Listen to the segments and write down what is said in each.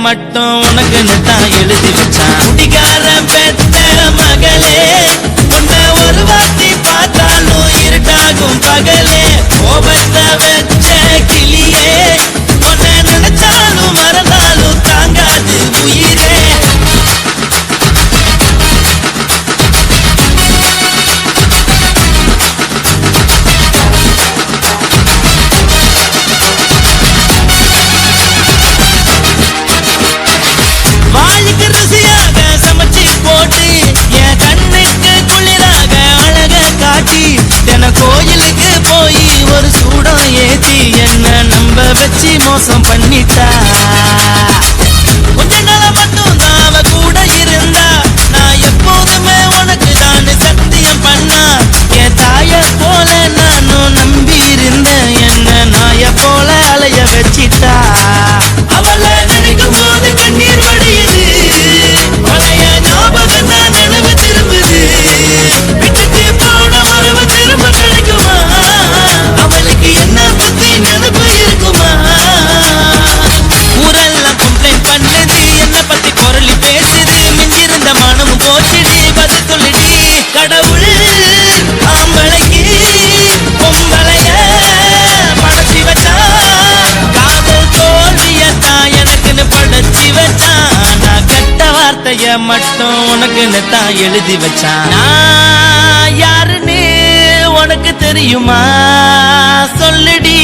மட்டும் உனக்குன்னு தான் எழுதி வச்சான். குடிகாரன் பெத்த மகளே உன்னை ஒரு வாட்டி பார்த்தாலும் இருட்டாகும் பகலே. கோபத்தை வச்ச கிளியே உன்னை நினைச்சாலும் மறந்தாலும் தாங்காது உயிரே. வாய்க்கு ருசியாக சமைச்சு போட்டு என் கண்ணுக்கு குளிராக அழக காட்டி தின கோயிலுக்கு போய் ஒரு சூடம் ஏத்தி என்ன நம்ப வச்சு மோசம் பண்ணிட்டா. கொஞ்ச நாள மட்டும் தான் அவ கூட இருந்தா நான் எப்போதுமே உனக்கு தான் சத்தியம் பண்ணா. என் தாய போல நானும் நம்பி இருந்தேன் என்ன நாய போல அலைய வச்சிட்டா. அவளை நினைக்கும் போது கண்ணீர் வடியுது பழைய ஞாபகம் தான் நினைவு திரும்புது. விட்டுட்டு போன உறவு திரும்ப கிடைக்குமா? அவளுக்கு என்ன பத்தி நினைப்பு இருக்குமா? ஊரெல்லாம் கம்ப்ளைண்ட் பண்ணுது என்ன பத்தி குரலி பேசுது. மிஞ்சிருந்த மனமும் போச்சுடி பதில் சொல்லிடி. கடவுள் ஆம்பளைக்கு பொம்பளைய படைச்சி வச்சா. காதல் தோல்வியத்தான் எனக்குன்னு படைச்சி வச்சான். நான் கெட்ட வார்த்தைய மட்டும் உனக்குன்னு தான் எழுதி வச்சான். நான் யாருன்னு உனக்கு தெரியுமா? சொல்லுடி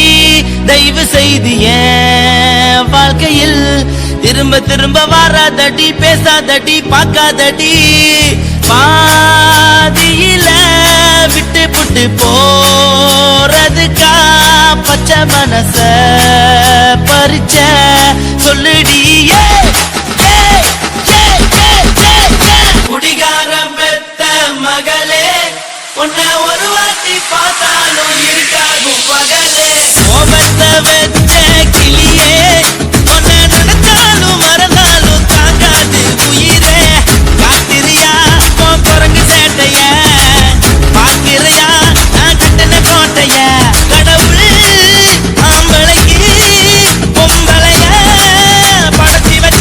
தயவு செய்து என் வாழ்க்கையில் திரும்ப திரும்ப வாராதடி பேசாதடி பார்க்காதடி. பாதியில விட்டு புட்டு போறதுக்கா பச்சை மனச பறிச்ச சொல்லுடி. குடிகாரம் பெத்த மகளே உன்னை ஒரு வாட்டி பார்த்தாலும் இருக்காகும் பகலே. கோபத்தை வச்ச கிளியே உன்னை நினைச்சாலும் மறந்தாலும் தாங்காது உயிரே. காத்திரியா உன் குரங்கு சேட்டைய பார்க்கிறியா நான் கட்டின கோட்டைய. கடவுள் ஆம்பளைக்கு பொம்பளைய படைச்சி வச்ச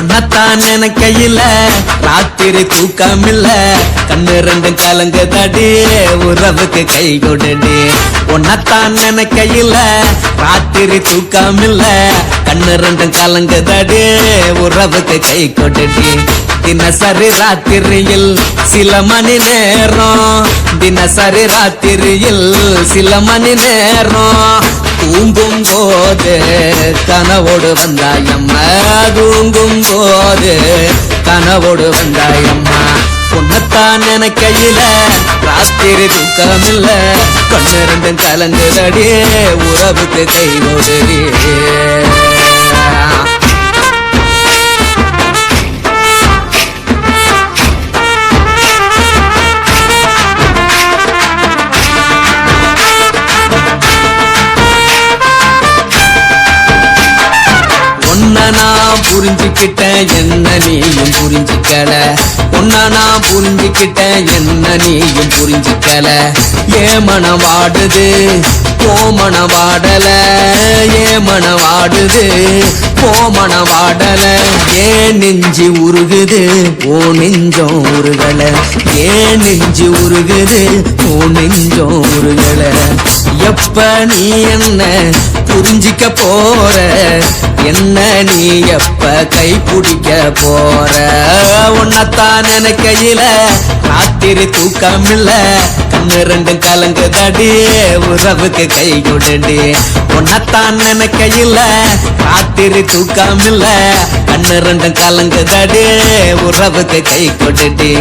உன்னத்தான் நினைக்கையில ராத்திரி தூக்கமில்ல கண்ணு ரெண்டும் கலங்குதடி உறவுக்கு கை கொடுடி உன்னத்தான் நினைக்கையில ராத்திரி தூக்கமில்ல கண்ணு ரெண்டும் கலங்குதடி உறவுக்கு கை கொடுடி தினசரி ராத்திரியில் சில மணி நேரம் தினசரி ராத்திரியில் சில மணி நேரம் தூங்கும் போது கனவோடு வந்தாயம்மா தூங்கும் போது கனவோடு வந்தாயம்மா உன்னத்தான் நினைக்கையில ராத்திரி தூக்கமில்ல கண்ணு ரெண்டும் கலங்குதடி உறவுக்கு கை கொடுடி நான் புரிஞ்சுக்கிட்டேன் என்ன நீயும் புரிஞ்சுக்கல உன்ன நான் புரிஞ்சுக்கிட்டேன் என்ன நீயும் புரிஞ்சுக்கல ஏன் மனம் வாடுது போ மனம் வாடல ஏன் மனம் வாடுது போ மனம் வாடல ஏன் நெஞ்சு உருகுது ஓ நெஞ்சம் உருகல ஏன் நெஞ்சு உருகுது ஓ நெஞ்சம் உருகல எப்ப நீ என்ன புரிஞ்சிக்க போற என்ன நீ எப்ப கை பிடிக்க போற உன்னத்தான் நினைக்கையில ராத்திரி தூக்கமில்ல கண்ணு ரெண்டும் கலங்குதடி உறவுக்கு கை கொடுடி உன்னத்தான் நினைக்கையில ராத்திரி தூக்கமில்ல கண்ணு ரெண்டும் கலங்குதடி உறவுக்கு கை கொடுடி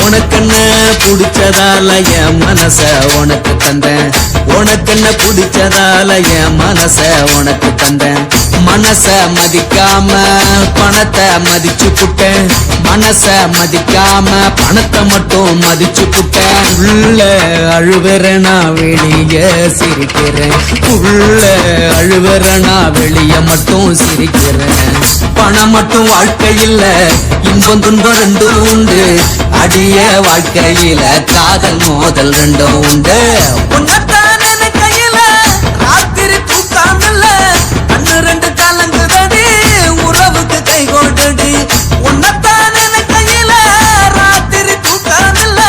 உனக்கென்ன பிடிச்சதால என் மனச உனக்கு தந்தேன் உனக்கென்ன பிடிச்சதால என் மனச உனக்கு தந்தேன் மனச மதிக்காம பணத்தை மதிச்சு புட்டேன் மனச மதிக்காம பணத்தை மட்டும் மதிச்சு புட்டேன் உள்ள அழுவுறனா வெளிய சிரிக்கிறேன் உள்ள அழுவுறனா வெளிய மட்டும் சிரிக்கிறேன் பணம் மட்டும் வாழ்க்கையில் இன்பம் துன்பம் ரெண்டும் உண்டு அடிய வாழ்க்கையில காதல் மோதல் ரெண்டும் உண்டு உன்னத்தான் நினைக்கையில ராத்திரி தூக்காமல்ல கண்ணு ரெண்டு கலங்குதடி உறவுக்கு கை கொடுடி உன்னத்தான் நினைக்கையில ராத்திரி தூக்காமல்ல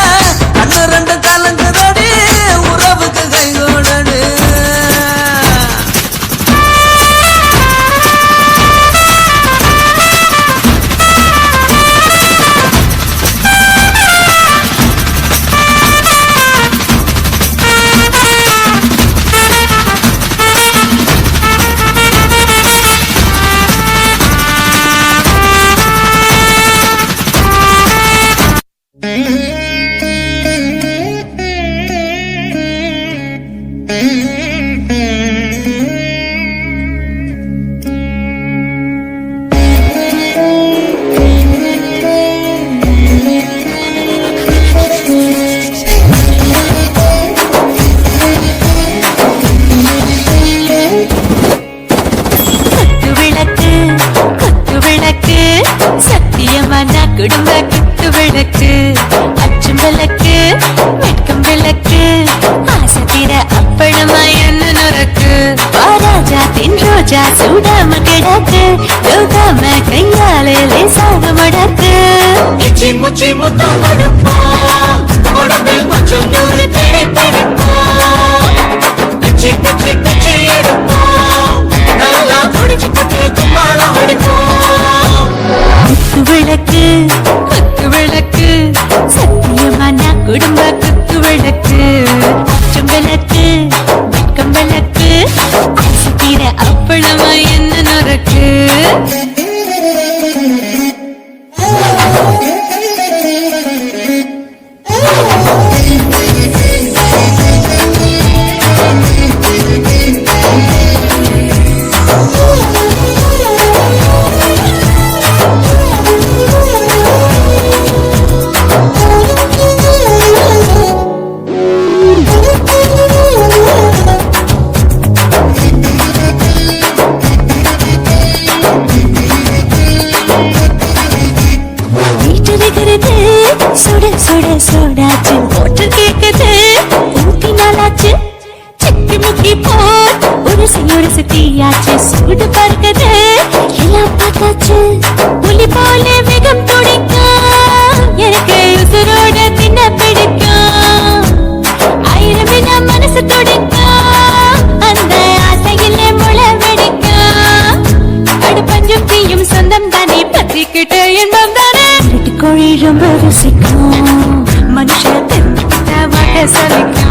கண்ணு ரெண்டு கலங்குதடி உறவுக்கு கை கொடுடி குடும்ப குத்து விளக்கு அச்சும் விளக்கு வெட்கம் விளக்கு ஆசை தீர அப்பளமா என்ன நுறக்கு ராஜா தென் ரோஜா சூடாம கிடக்கு யோகாம கையாலே லேசாக மடக்கு இச்சி முச்சி முத்தம் கொடுப்போம் உடம்பில் கொஞ்சம் நூறு தேடிப்போம் இச்சி குச்சி குச்சி எடுப்போம் நல்லா குடிச்சு குட்டி கும்மாளம் அடிப்போம் விளக்கு குத்து விளக்கு சத்தியமான குடும்ப குத்து விளக்கு அச்சம் விளக்கு வெட்கம் விளக்கு தீர அப்பளமா என்ன நுறக்கு சோடாச்சு வாட்டர் கேக்குது ஊத்தி நாளாச்சு சிக்கி முக்கி போல் ஒரு சிட்டியாச்சு சூடு பறக்குது எல்லாம் பார்த்தாச்சு புலி போல வேகம் துடிக்கும் எனக்கு உசுரோட தின்ன பிடிக்கும் ஆயிரம் வினா மனசு துடிக்கும் அந்த ஆசையிலே முளை வெடிக்கும் அடு பஞ்சும் தீயும் சொந்தம் தானே பத்திக்கிட்டு என்பம் தானே கோழி ரொம்ப ருசிக்கும் மனுஷன் தெரிஞ்சுக்கிட்ட வாட்ட சலிக்கும்